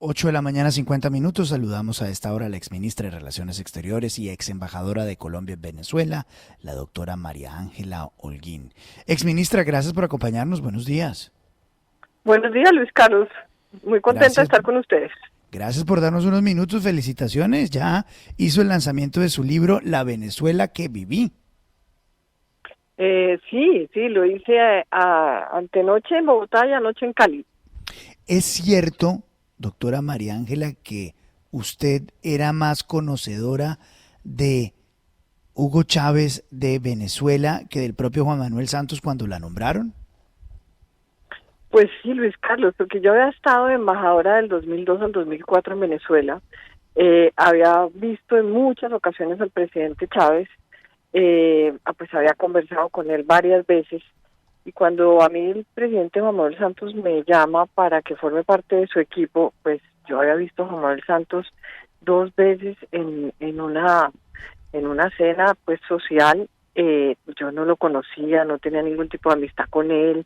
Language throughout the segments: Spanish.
8 de la mañana, 50 minutos. Saludamos a esta hora a la exministra de Relaciones Exteriores y ex embajadora de Colombia en Venezuela, la doctora María Ángela Holguín. Exministra, gracias por acompañarnos. Buenos días. Buenos días, Luis Carlos. Muy contenta de Gracias. estar con ustedes. Gracias por darnos unos minutos. Felicitaciones. Ya hizo el lanzamiento de su libro La Venezuela que viví. Sí, lo hice antenoche en Bogotá y anoche en Cali. ¿Es cierto, doctora María Ángela, que usted era más conocedora de Hugo Chávez de Venezuela que del propio Juan Manuel Santos cuando la nombraron? Pues sí, Luis Carlos, porque yo había estado de embajadora del 2002 al 2004 en Venezuela. Había visto en muchas ocasiones al presidente Chávez, pues había conversado con él varias veces. Y cuando a mí el presidente Juan Manuel Santos me llama para que forme parte de su equipo, pues yo había visto a Juan Manuel Santos dos veces en una cena pues social. Yo no lo conocía, no tenía ningún tipo de amistad con él.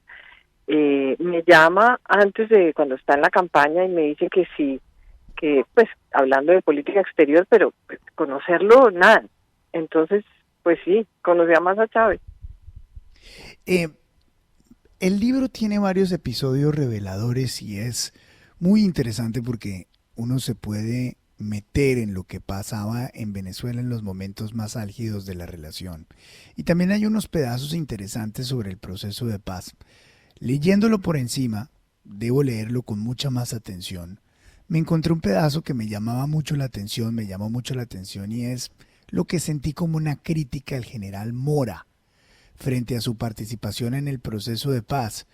Me llama antes de cuando está en la campaña y me dice que sí, que pues hablando de política exterior, pero pues, conocerlo nada. Entonces, pues sí, conocía más a Chávez. Eh, el libro tiene varios episodios reveladores y es muy interesante porque uno se puede meter en lo que pasaba en Venezuela en los momentos más álgidos de la relación. Y también hay unos pedazos interesantes sobre el proceso de paz. Leyéndolo por encima, debo leerlo con mucha más atención. Me encontré un pedazo que me llamaba mucho la atención, me llamó mucho la atención y es lo que sentí como una crítica al general Mora frente a su participación en el proceso de paz.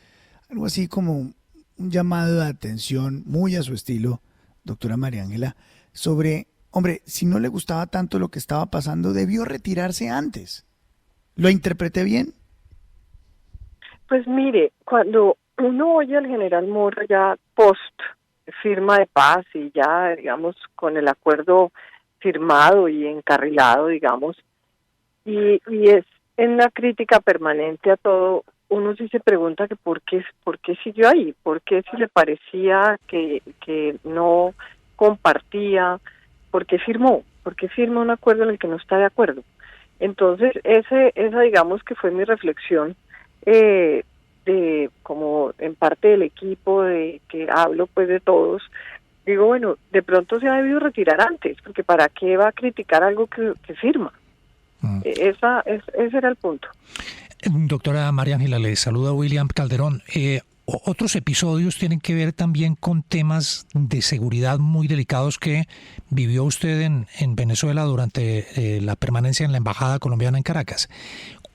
Algo así como un llamado de atención muy a su estilo, doctora María Ángela, sobre, hombre, si no le gustaba tanto lo que estaba pasando, debió retirarse antes. ¿Lo interpreté bien? Pues mire, cuando uno oye al general Mora ya post firma de paz y ya, digamos, con el acuerdo firmado y encarrilado, digamos, y es en la crítica permanente a todo, uno sí se pregunta que por qué siguió ahí, por qué si le parecía que no compartía, por qué firma un acuerdo en el que no está de acuerdo. Entonces, esa digamos que fue mi reflexión, eh, de como en parte del equipo de que hablo pues de todos. Digo, bueno, de pronto se ha debido retirar antes, porque ¿para qué va a criticar algo que firma? Ese era el punto. Doctora María Ángela, le saluda William Calderón. Otros episodios tienen que ver también con temas de seguridad muy delicados que vivió usted en Venezuela durante la permanencia en la Embajada Colombiana en Caracas.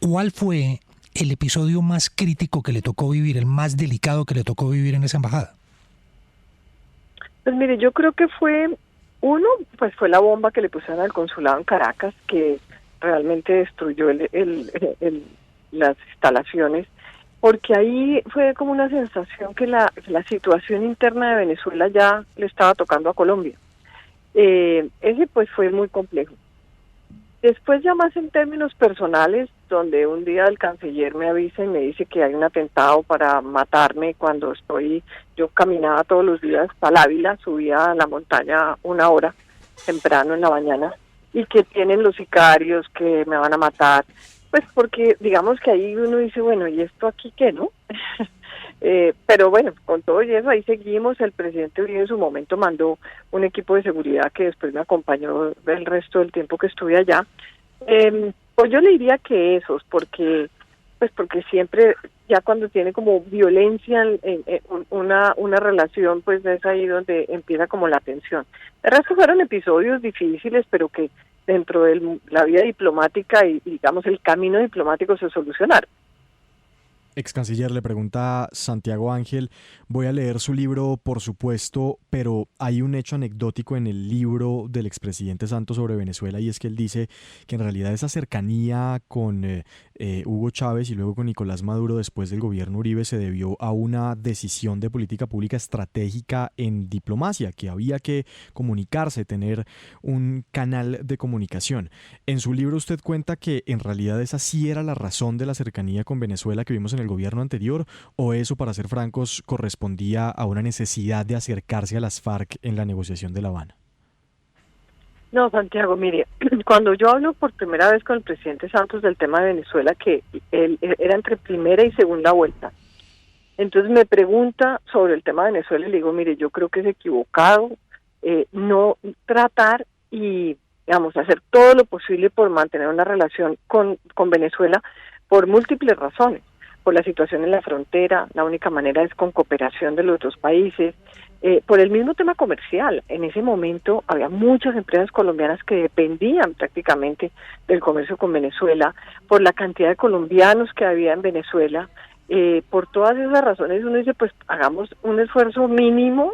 ¿Cuál fue el episodio más crítico que le tocó vivir, el más delicado que le tocó vivir en esa embajada? Pues mire, yo creo que pues fue la bomba que le pusieron al consulado en Caracas, que realmente destruyó las instalaciones, porque ahí fue como una sensación que la situación interna de Venezuela ya le estaba tocando a Colombia. Ese pues fue muy complejo. Después ya más en términos personales, donde un día el canciller me avisa y me dice que hay un atentado para matarme cuando yo caminaba todos los días para Ávila, subía a la montaña una hora temprano en la mañana, y que tienen los sicarios que me van a matar, pues porque digamos que ahí uno dice, bueno, ¿y esto aquí qué, no? Pero bueno, con todo y eso ahí seguimos. El presidente Uribe en su momento mandó un equipo de seguridad que después me acompañó el resto del tiempo que estuve allá. Pues yo le diría que esos, porque siempre ya cuando tiene como violencia en una relación, pues es ahí donde empieza como la tensión. El resto fueron episodios difíciles, pero que dentro de la vida diplomática y digamos el camino diplomático se solucionaron. Ex canciller, le pregunta Santiago Ángel, voy a leer su libro, por supuesto, pero hay un hecho anecdótico en el libro del expresidente Santos sobre Venezuela, y es que él dice que en realidad esa cercanía con Hugo Chávez y luego con Nicolás Maduro después del gobierno Uribe se debió a una decisión de política pública estratégica en diplomacia, que había que comunicarse, tener un canal de comunicación. En su libro usted cuenta que en realidad esa sí era la razón de la cercanía con Venezuela que vimos en el al gobierno anterior, o eso, para ser francos, correspondía a una necesidad de acercarse a las FARC en la negociación de La Habana? No, Santiago, mire, cuando yo hablo por primera vez con el presidente Santos del tema de Venezuela, que él era entre primera y segunda vuelta, entonces me pregunta sobre el tema de Venezuela y le digo, mire, yo creo que es equivocado no tratar y, digamos, hacer todo lo posible por mantener una relación con Venezuela por múltiples razones. Por la situación en la frontera, la única manera es con cooperación de los dos países, por el mismo tema comercial. En ese momento había muchas empresas colombianas que dependían prácticamente del comercio con Venezuela, por la cantidad de colombianos que había en Venezuela. Por todas esas razones uno dice, pues hagamos un esfuerzo mínimo.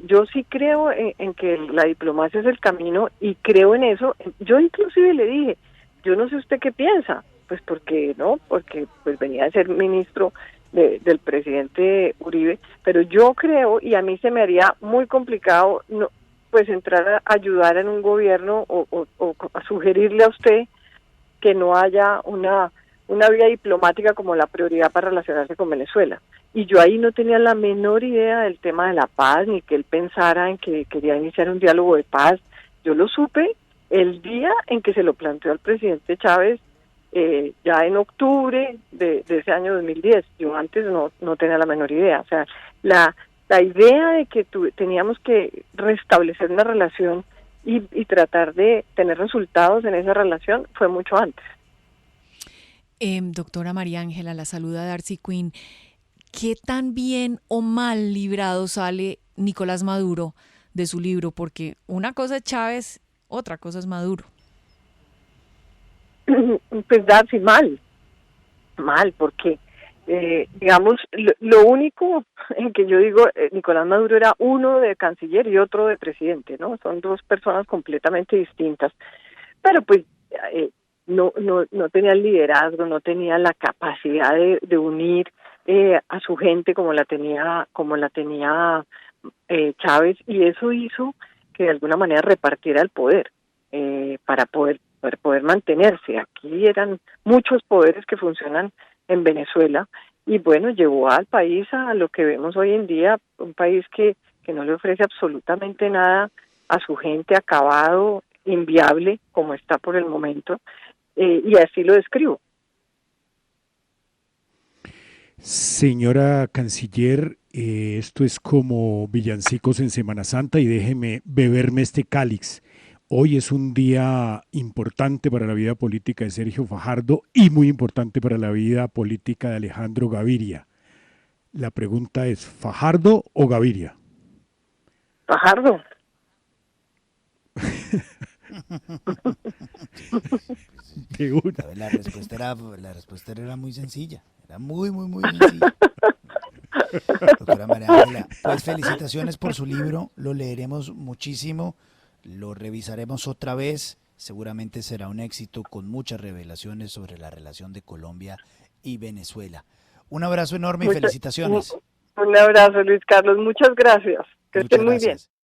Yo sí creo en que la diplomacia es el camino y creo en eso. Yo inclusive le dije, yo no sé usted qué piensa, pues porque pues venía de ser ministro del presidente Uribe, pero yo creo, y a mí se me haría muy complicado no pues entrar a ayudar en un gobierno o a sugerirle a usted que no haya una vía diplomática como la prioridad para relacionarse con Venezuela. Y yo ahí no tenía la menor idea del tema de la paz, ni que él pensara en que quería iniciar un diálogo de paz. Yo lo supe el día en que se lo planteó al presidente Chávez, ya en octubre de ese año 2010. Yo antes no tenía la menor idea. O sea, la idea de que teníamos que restablecer una relación y tratar de tener resultados en esa relación fue mucho antes. Doctora María Ángela, la saluda Darcy Quinn. ¿Qué tan bien o mal librado sale Nicolás Maduro de su libro? Porque una cosa es Chávez, otra cosa es Maduro. Pues Darcy, mal, porque digamos, lo único en que yo digo, Nicolás Maduro era uno de canciller y otro de presidente, ¿no? Son dos personas completamente distintas, pero pues no tenía el liderazgo, no tenía la capacidad de unir a su gente como la tenía Chávez, y eso hizo que de alguna manera repartiera el poder para poder mantenerse. Aquí eran muchos poderes que funcionan en Venezuela y bueno, llevó al país a lo que vemos hoy en día, un país que no le ofrece absolutamente nada a su gente, acabado, inviable como está por el momento, y así lo describo. Señora canciller, esto es como villancicos en Semana Santa y déjeme beberme este cáliz. Hoy es un día importante para la vida política de Sergio Fajardo y muy importante para la vida política de Alejandro Gaviria. La pregunta es, ¿Fajardo o Gaviria? Fajardo. De una. La respuesta era muy sencilla. Era muy sencilla. Doctora María Ángela, pues felicitaciones por su libro. Lo leeremos muchísimo. Lo revisaremos otra vez. Seguramente será un éxito con muchas revelaciones sobre la relación de Colombia y Venezuela. Un abrazo enorme y felicitaciones. Un abrazo, Luis Carlos. Muchas gracias. Que estén muy bien.